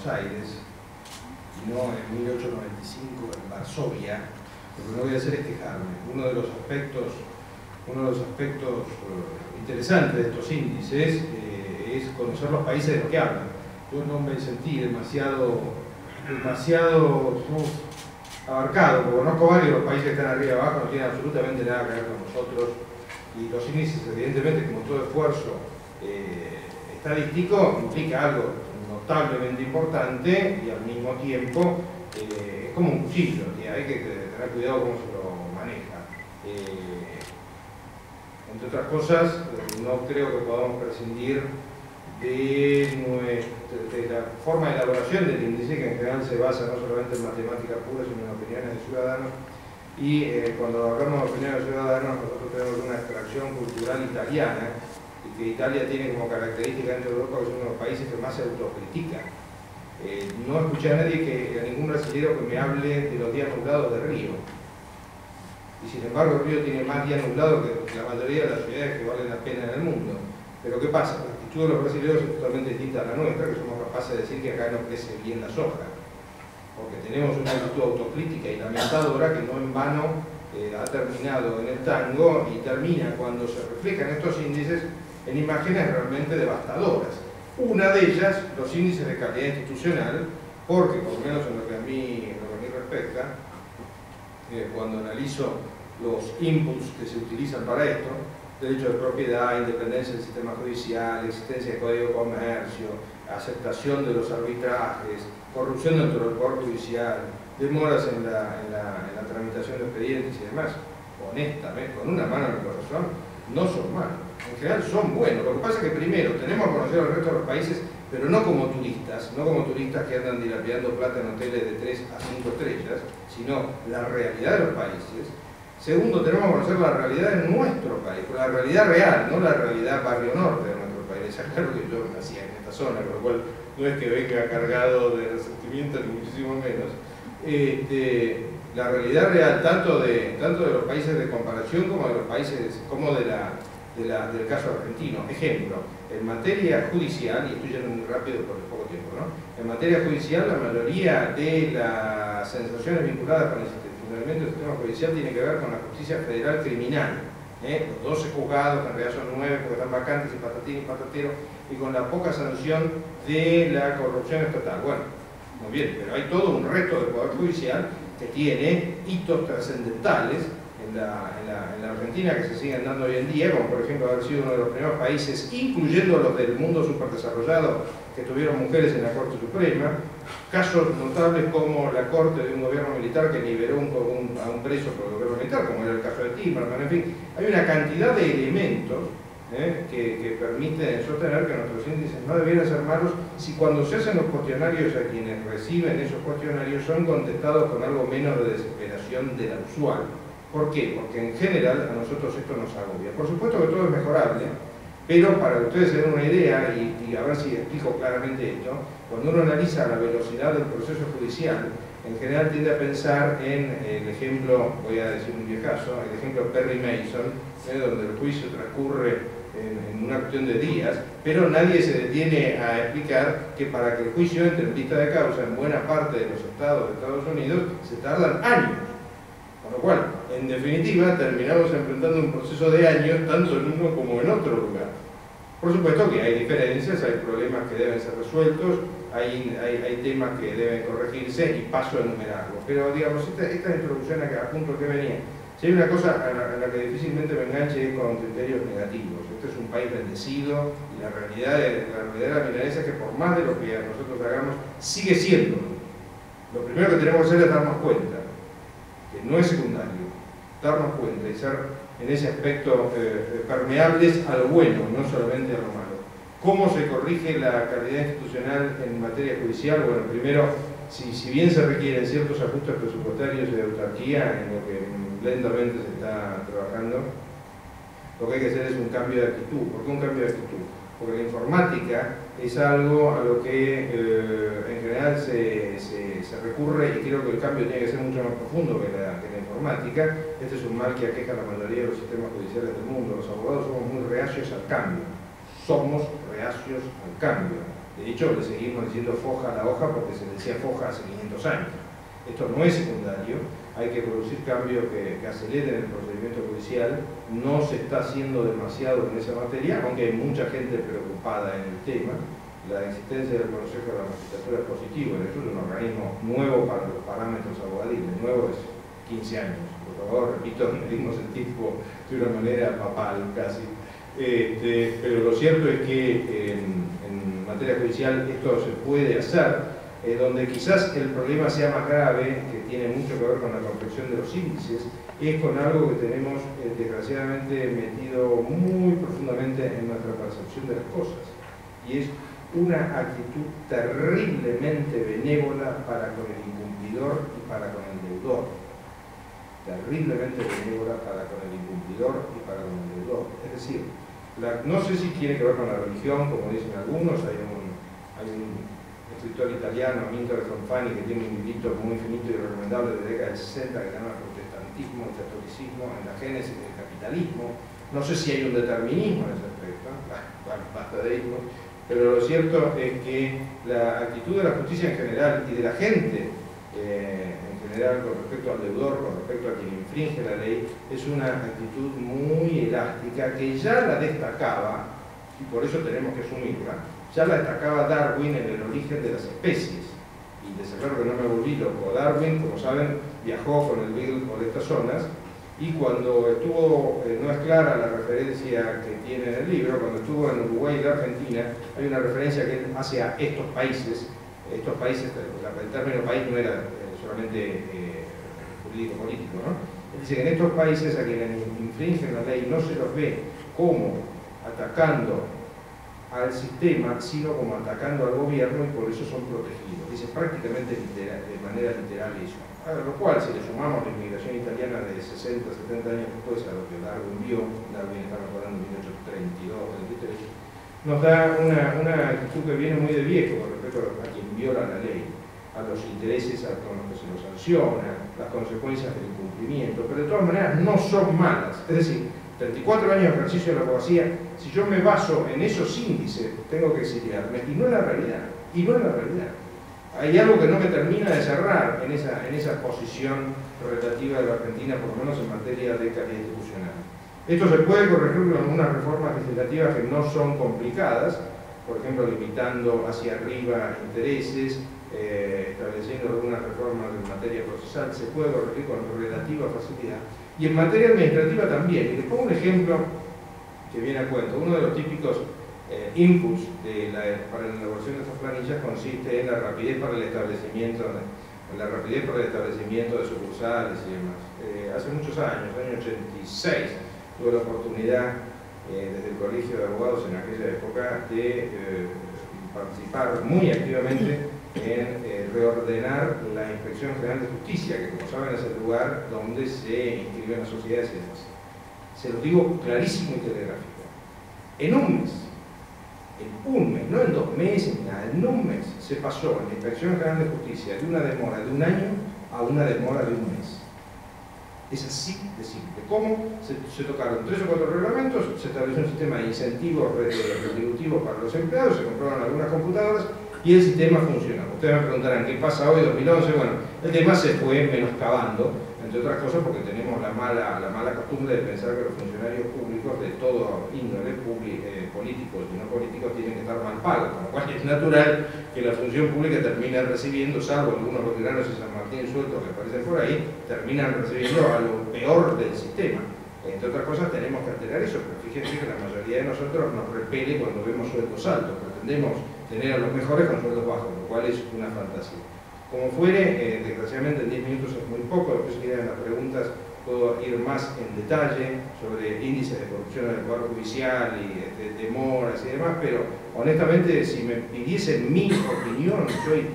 Buenos Aires, y no en 1895 en Varsovia, lo que no voy a hacer es quejarme. Uno de los aspectos interesantes de estos índices es conocer los países de los que hablan. Yo no me sentí demasiado abarcado, porque conozco varios de los países que están arriba y abajo, no tienen absolutamente nada que ver con nosotros, y los índices, evidentemente, como todo esfuerzo estadístico, implica algo notablemente importante y al mismo tiempo es como un cuchillo, que hay que tener cuidado cómo se lo maneja. Entre otras cosas, no creo que podamos prescindir de la forma de elaboración del índice, que en general se basa no solamente en matemáticas puras, sino en opiniones de ciudadanos. Y cuando hablamos de opiniones de ciudadanos, nosotros tenemos una extracción cultural italiana, y que Italia tiene como característica dentro de Europa que es uno de los países que más se autocritica. No escuché a ningún brasileño que me hable de los días nublados de Río. Y sin embargo, Río tiene más días nublados que la mayoría de las ciudades que valen la pena en el mundo. Pero ¿qué pasa? La actitud de los brasileños es totalmente distinta a la nuestra, que somos capaces de decir que acá no crece bien la soja. Porque tenemos una actitud autocrítica y lamentadora que no en vano ha terminado en el tango y termina cuando se reflejan estos índices en imágenes realmente devastadoras. Una de ellas, los índices de calidad institucional, porque por lo menos en lo que a mí respecta, cuando analizo los inputs que se utilizan para esto, derecho de propiedad, independencia del sistema judicial, existencia de código de comercio, aceptación de los arbitrajes, corrupción dentro del poder judicial, demoras en la tramitación de expedientes y demás, honestamente, con una mano en el corazón, no son malos. En general son buenos. Lo que pasa es que primero tenemos que conocer al resto de los países, pero no como turistas que andan dilapidando plata en hoteles de 3 a 5 estrellas, sino la realidad de los países. Segundo, tenemos que conocer la realidad de nuestro país, la realidad real, no la realidad barrio norte de nuestro país. Es claro que yo nací en esta zona, con lo cual no es que venga cargado de resentimiento ni muchísimo menos. La realidad real tanto de los países de comparación como de los países, como del caso argentino. Ejemplo, en materia judicial, y estoy yendo muy rápido por el poco tiempo, ¿no? En materia judicial, la mayoría de las sensaciones vinculadas con el funcionamiento del sistema judicial tiene que ver con la justicia federal criminal. Los 12 juzgados, que en realidad son 9 porque están vacantes y patatín y patatero, y con la poca sanción de la corrupción estatal. Bueno, muy bien, pero hay todo un reto del Poder Judicial que tiene hitos trascendentales en la Argentina que se siguen dando hoy en día, como por ejemplo haber sido uno de los primeros países, incluyendo los del mundo superdesarrollado, que tuvieron mujeres en la Corte Suprema, casos notables como la Corte de un gobierno militar que liberó a un preso por el gobierno militar, como era el caso de Timerman, en fin, hay una cantidad de elementos que permiten sostener que nuestros índices no debieran ser malos si cuando se hacen los cuestionarios a quienes reciben esos cuestionarios son contestados con algo menos de desesperación de la usual. ¿Por qué? Porque en general a nosotros esto nos agobia. Por supuesto que todo es mejorable, pero para que ustedes se den una idea, y a ver si explico claramente esto, cuando uno analiza la velocidad del proceso judicial, en general tiende a pensar en el ejemplo, voy a decir un viejazo, el ejemplo Perry Mason, donde el juicio transcurre en una cuestión de días, pero nadie se detiene a explicar que para que el juicio entre en vista de causa en buena parte de los estados de Estados Unidos se tardan años. Con lo cual, en definitiva, terminamos enfrentando un proceso de años tanto en uno como en otro lugar. Por supuesto que hay diferencias, hay problemas que deben ser resueltos, hay temas que deben corregirse y paso a enumerarlos. Pero digamos, esta introducción a punto que venía, si hay una cosa en la que difícilmente me enganche es con criterios negativos. Este es un país bendecido y la realidad de la milanesa es que por más de lo que nosotros hagamos, sigue siendo. Lo primero que tenemos que hacer es darnos cuenta, que no es secundario, darnos cuenta y ser en ese aspecto permeables a lo bueno, no solamente a lo malo. ¿Cómo se corrige la calidad institucional en materia judicial? Bueno, primero, si bien se requieren ciertos ajustes presupuestarios y de autarquía, en lo que lentamente se está trabajando, lo que hay que hacer es un cambio de actitud. ¿Por qué un cambio de actitud? Porque la informática es algo a lo que en general se recurre, y creo que el cambio tiene que ser mucho más profundo que la informática. Este es un mal que aqueja a la mayoría de los sistemas judiciales del mundo. Los abogados somos muy reacios al cambio. Somos reacios al cambio. De hecho, le seguimos diciendo foja a la hoja porque se decía foja hace 500 años. Esto no es secundario, hay que producir cambios que aceleren el procedimiento judicial. No se está haciendo demasiado en esa materia, aunque hay mucha gente preocupada en el tema. La existencia del Consejo de la Magistratura es positivo, es un organismo nuevo para los parámetros abogadiles, nuevo es 15 años. Por favor, repito, medimos el tiempo de una manera papal casi. Pero lo cierto es que en materia judicial esto se puede hacer, donde quizás el problema sea más grave, que tiene mucho que ver con la confección de los índices, es con algo que tenemos desgraciadamente metido muy profundamente en nuestra percepción de las cosas, y es una actitud terriblemente benévola para con el incumplidor y para con el deudor. Terriblemente benévola para con el incumplidor y para con el deudor. Es decir, no sé si tiene que ver con la religión, como dicen algunos. Hay un escritor italiano, Amintore Fanfani, que tiene un librito muy finito y recomendable de la década del 60 que se llama Protestantismo y Catolicismo en la génesis del capitalismo. No sé si hay un determinismo en ese aspecto, basta de ello. Pero lo cierto es que la actitud de la justicia en general y de la gente en general con respecto al deudor, con respecto a quien infringe la ley, es una actitud muy elástica que ya la destacaba, y por eso tenemos que asumirla, ya la destacaba Darwin en el origen de las especies. Y desde que no me volví loco, Darwin, como saben, viajó con el Beagle por estas zonas, y cuando estuvo, no es clara la referencia que tiene en el libro, cuando estuvo en Uruguay y la Argentina, hay una referencia que él hace a estos países, el término país no era solamente jurídico-político, ¿no? Él dice que en estos países a quienes infringen la ley no se los ve como atacando al sistema, sino como atacando al gobierno, y por eso son protegidos. Dice prácticamente de manera literal eso. A lo cual, si le sumamos la inmigración italiana de 60, 70 años después a lo que Darwin vio, Darwin estamos hablando de 1832, 33, nos da una actitud que viene muy de viejo con respecto a quien viola la ley, a los intereses con los que se lo sanciona, las consecuencias del incumplimiento, pero de todas maneras no son malas. Es decir, 34 años de ejercicio de la abogacía, si yo me baso en esos índices, tengo que exiliarme, y no es la realidad, Hay algo que no me termina de cerrar en esa posición relativa de la Argentina, por lo menos en materia de calidad institucional. Esto se puede corregir con algunas reformas legislativas que no son complicadas, por ejemplo, limitando hacia arriba intereses, estableciendo algunas reformas en materia procesal, se puede corregir con relativa facilidad. Y en materia administrativa también. Y les pongo un ejemplo que viene a cuento. Uno de los típicos inputs para la elaboración de estas planillas consiste en la rapidez para el establecimiento de sucursales y demás. Hace muchos años, en el año 86, tuve la oportunidad desde el Colegio de Abogados en aquella época de participar muy activamente en reordenar la Inspección General de Justicia, que como saben es el lugar donde se inscriben las sociedades y demás. Se lo digo clarísimo y telegráfico. En un mes, no en 2 meses ni nada, en un mes se pasó en la Inspección General de Justicia de una demora de 1 año a una demora de 1 mes. Es así de simple. ¿Cómo? Se tocaron 3 o 4 reglamentos, se estableció un sistema de incentivos retributivos para los empleados, se compraron algunas computadoras y el sistema funcionó. Ustedes me preguntarán, ¿qué pasa hoy, 2011? Bueno, el tema se fue menoscabando, entre otras cosas porque tenemos la mala costumbre de pensar que los funcionarios públicos de todo índole, políticos y no políticos, tienen que estar mal pagos, con lo cual es natural que la función pública termine recibiendo, salvo algunos veteranos de San Martín sueltos que aparecen por ahí, terminan recibiendo a lo peor del sistema. Entre otras cosas tenemos que alterar eso, pero fíjense que la mayoría de nosotros nos repele cuando vemos sueldos altos, pretendemos tener a los mejores con sueldos bajos, lo cual es una fantasía. Como fuere, desgraciadamente en 10 minutos es muy poco, después si quieren las preguntas puedo ir más en detalle sobre índices de corrupción en el Poder Judicial y demoras y demás, pero honestamente si me pidiesen mi opinión, soy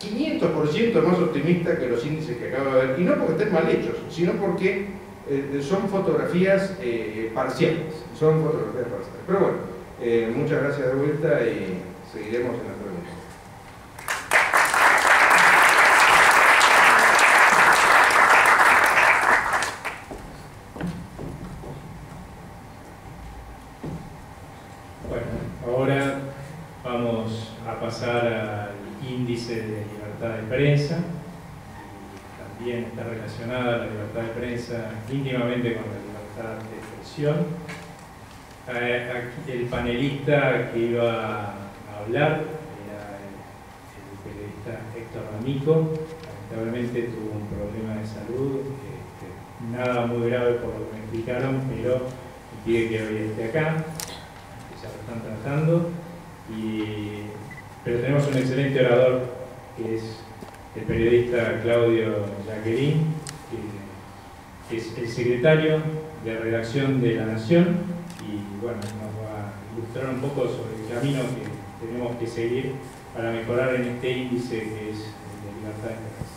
500% más optimista que los índices que acabo de ver, y no porque estén mal hechos, sino porque son fotografías parciales, Pero bueno, muchas gracias de vuelta y seguiremos en las preguntas. Bueno, ahora vamos al índice de libertad de prensa, y también está relacionada la libertad de prensa íntimamente con la libertad de expresión. Aquí el panelista que iba a hablar era el periodista Héctor D'Amico. Lamentablemente tuvo un problema de salud, nada muy grave por lo que me explicaron, pero impide que hoy esté acá, que ya lo están tratando. Pero tenemos un excelente orador, que es el periodista Claudio Jacqueline, que es el secretario de redacción de La Nación, y bueno, nos va a ilustrar un poco sobre el camino que tenemos que seguir para mejorar en este índice que es el de libertad de expresión.